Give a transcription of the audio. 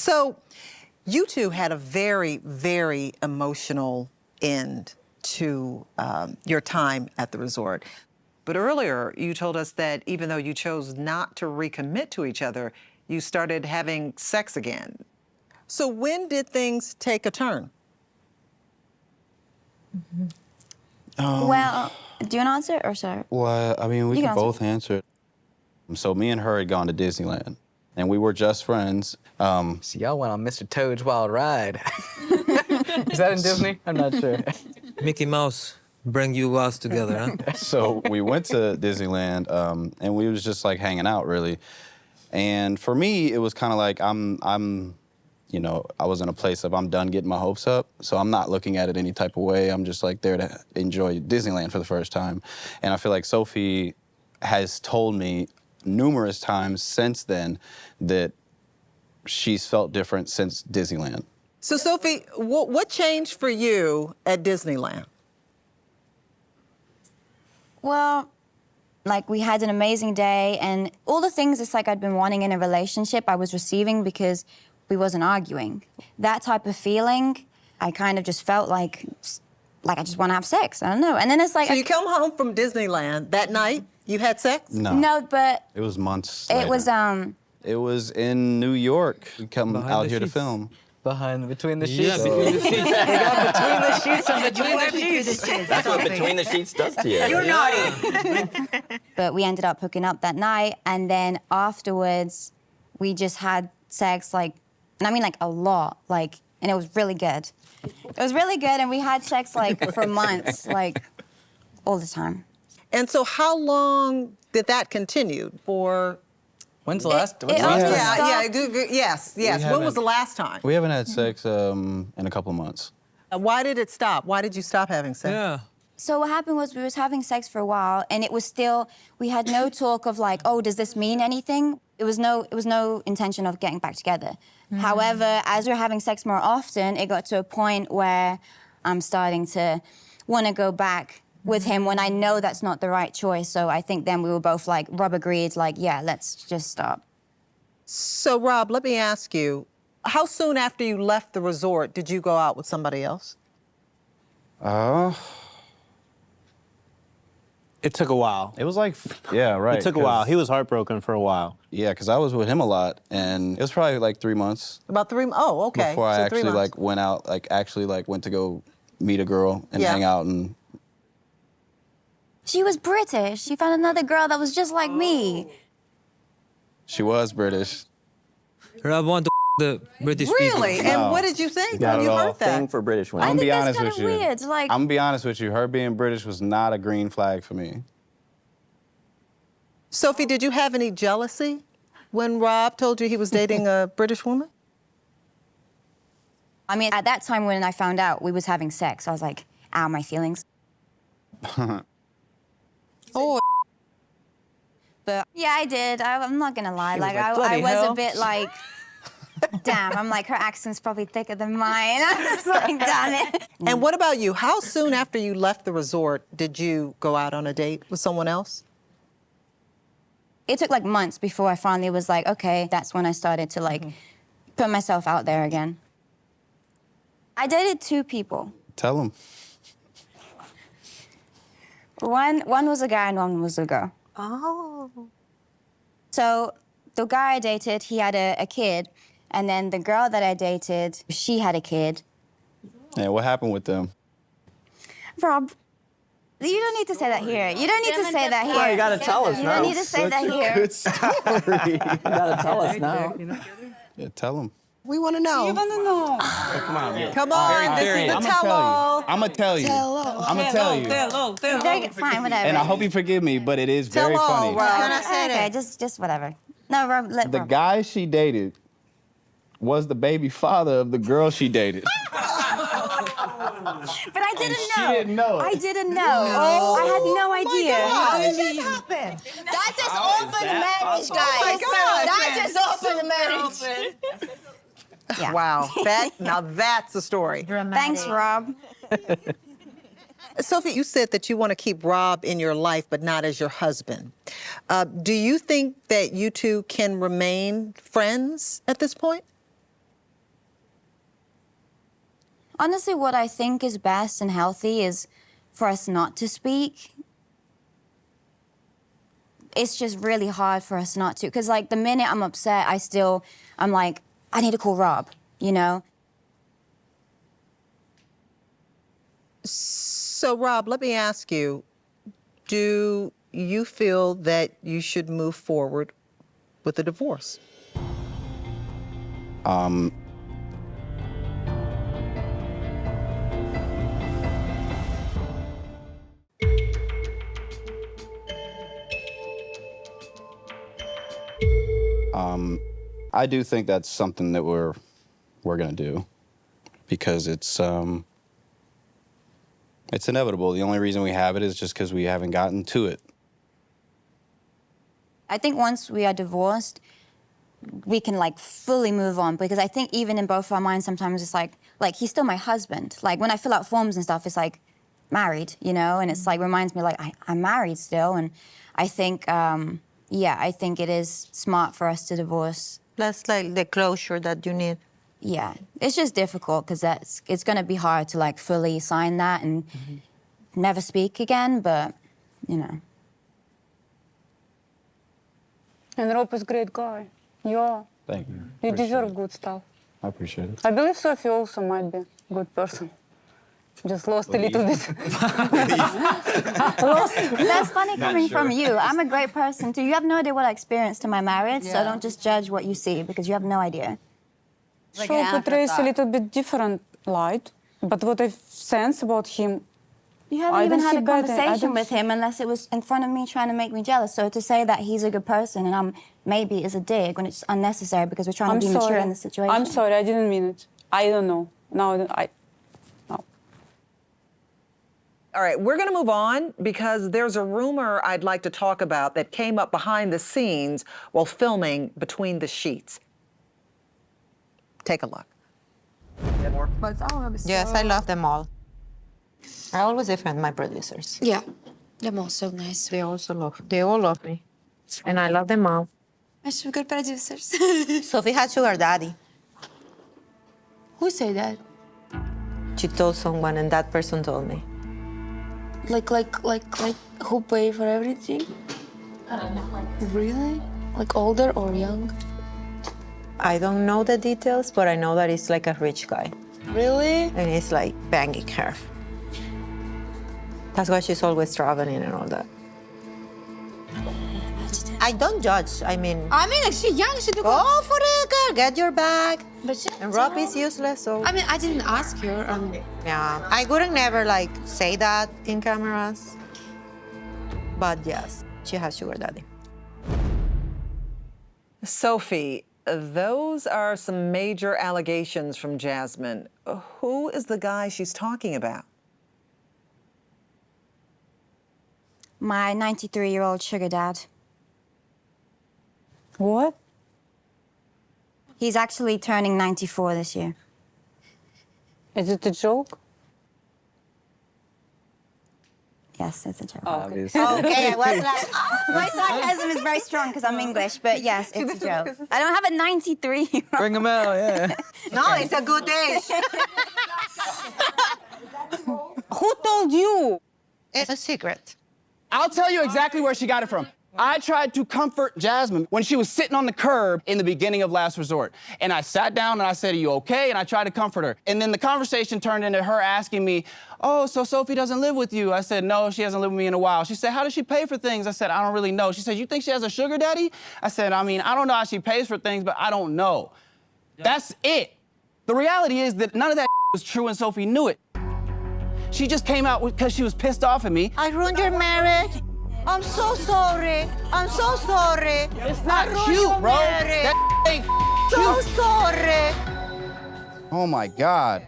So you two had a very, very emotional end to your time at the resort. But earlier, you told us that even though you chose not to recommit to each other, you started having sex again. So when did things take a turn? Well, do you want to answer or sorry? Well, I mean, we You can can answer. both answer. So me and her had gone to Disneyland, and we were just friends. So y'all went on Mr. Toad's Wild Ride. Is that in Disney? I'm not sure. Mickey Mouse bring you us together, huh? So we went to Disneyland, and we was just like hanging out, really. And for me, it was kind of like you know, I was in a place of I'm done getting my hopes up, so I'm not looking at it any type of way. I'm just like there to enjoy Disneyland for the first time. And I feel like Sophie has told me numerous times since then that she's felt different since Disneyland. So Sophie, what changed for you at Disneyland? Well, like we had an amazing day and all the things it's like I'd been wanting in a relationship I was receiving because we wasn't arguing. That type of feeling, I kind of just felt like I just want to have sex. I don't know. And then it's like... So you come home from Disneyland that night, you had sex? No. No, but... It was months It later. was, It was in New York. We come Behind out the here to sheets. film. Between the sheets. Yeah, between the sheets. They got between the sheets and between the sheets. That's what between the sheets does to you. You're naughty. But we ended up hooking up that night, and then afterwards, we just had sex, like, and I mean like a lot, like, and it was really good. It was really good, and we had sex like for months, like all the time. And so how long did that continue for? When's the last? it also Yeah, stopped. yes. When was haven't- the last time? We haven't had sex in a couple months. Why did it stop? Why did you stop having sex? Yeah. So what happened was we was having sex for a while, and it was still, we had no talk of like, oh, does this mean anything? It was no intention of getting back together. However, as we were having sex more often, it got to a point where I'm starting to want to go back with him when I know that's not the right choice. So I think then we were both like, Rob agreed, like, yeah, let's just stop. So Rob, let me ask you, how soon after you left the resort did you go out with somebody else? It took a while. It was like, yeah, right. It took a while. He was heartbroken for a while. Yeah, because I was with him a lot, and it was probably like 3 months About 3, oh, okay. before I So 3 actually months. like went out, like actually like went to go meet a girl and Yeah. hang out and. She was British. She found another girl that was just like me. She was British. Rob want to the British Really? people. And No. what did you think Not when you at all. heard that? Thing for British I women. I'm think be that's honest kind with of you. weird. Like, I'm gonna be honest with you. Her being British was not a green flag for me. Sophie, did you have any jealousy when Rob told you he was dating a British woman? I mean, at that time when I found out we was having sex, I was like, ow, my feelings. Oh, But yeah, I did. I'm not gonna lie. was Like, like, I "Bloody was hell." a bit like, damn. I'm like, her accent's probably thicker than mine. I was like, damn it. and what about you? How soon after you left the resort did you go out on a date with someone else? It took like months before I finally was like, okay, that's when I started to like put myself out there again. I dated 2 people. Tell him. One was a guy and one was a girl. Oh. So the guy I dated, he had a kid, and then the girl that I dated, she had a kid. And what happened with them? Rob, you don't need to say that here. You don't need to say that here. You gotta tell us You now. don't need to say that here. Good story. You gotta tell us now. Yeah, tell him. We want to know. Come on. Come on, this is the I'm tell-all. gonna tell you. I'm gonna tell you. They're fine, whatever. And I hope you forgive me, but it is very Tell all, funny. Rob. Can I say that? Just whatever. No, Rob, let The Rob. guy she dated was the baby father of the girl she dated. But I didn't she know. didn't know it. I didn't know. I had no idea. How did that happen? That just opened the marriage, guys. God. That just opened the marriage. Yeah. Wow, now that's a story. Thanks, Rob. Sophie, you said that you want to keep Rob in your life, but not as your husband. Do you think that you two can remain friends at this point? Honestly, what I think is best and healthy is for us not to speak. It's just really hard for us not to. Because, like, the minute I'm upset, I'm like, I need to call Rob, you know? So, Rob, let me ask you, do you feel that you should move forward with a divorce? I do think that's something that we're gonna do because it's inevitable. The only reason we have it is just because we haven't gotten to it. I think once we are divorced, we can, like, fully move on. Because I think even in both our minds, sometimes it's like he's still my husband. Like, when I fill out forms and stuff, it's like, married, you know? And it's like, reminds me, like, I'm married still. And I think, I think it is smart for us to divorce. That's like the closure that you need. Yeah, it's just difficult because it's going to be hard to, like, fully sign that and never speak again, but, you know. And Rob is a great guy. Yeah. Thank you. You deserve good stuff. I appreciate it. I believe Sophie also might be a good person. Just lost a little bit. That's funny coming from you. I'm a great person too. You have no idea what I experienced in my marriage, so don't just judge what you see because you have no idea. Show portrays a little bit different light, but what I sense about him, You haven't I even don't had see a better. I conversation don't with him unless it was in front of me trying to make me jealous. So to say that he's a good person and maybe is a dig when it's unnecessary because we're trying I'm to be sorry. mature in the situation. I'm sorry, I didn't mean it. I don't know. No. All right, we're going to move on because there's a rumor I'd like to talk about that came up behind the scenes while filming Between the Sheets. Take a look. Yes, I love them all. I always defend my producers. Yeah, they're all so nice. They all love me. And I love them all. I should be good producers. Sophie had sugar daddy. Who say that? She told someone and that person told me. Like who pay for everything? I don't know. Really? Like older or young? I don't know the details, but I know that he's like a rich guy. Really? And he's like banging her. That's why she's always traveling and all that. I don't judge. I mean, like she's young. She do go for it, girl. Get your bag. But she, And Rob is useless, so I mean, I didn't ask her. yeah. I wouldn't never like say that in cameras. But yes, she has sugar daddy. Sophie, those are some major allegations from Jasmine. Who is the guy she's talking about? My 93-year-old sugar dad. what? He's actually turning 94 this year. Is it a joke? Yes, it's a joke. Obviously. Okay, I was like, my sarcasm is very strong because I'm English, but yes, it's a joke. I don't have a 93-year-old. Bring him out, yeah. No, it's a good age. Who told you? It's a secret. I'll tell you exactly where she got it from. I tried to comfort Jasmine when she was sitting on the curb in the beginning of Last Resort. And I sat down and I said, are you okay? And I tried to comfort her. And then the conversation turned into her asking me, oh, so Sophie doesn't live with you? I said, no, she hasn't lived with me in a while. She said, how does she pay for things? I said, I don't really know. She said, you think she has a sugar daddy? I said, I mean, I don't know how she pays for things, but I don't know. That's it. The reality is that none of that was true and Sophie knew it. She just came out because she was pissed off at me. I ruined your marriage. I'm so sorry. I'm so sorry. It's not cute, bro. That ain't So cute. sorry. Oh my God.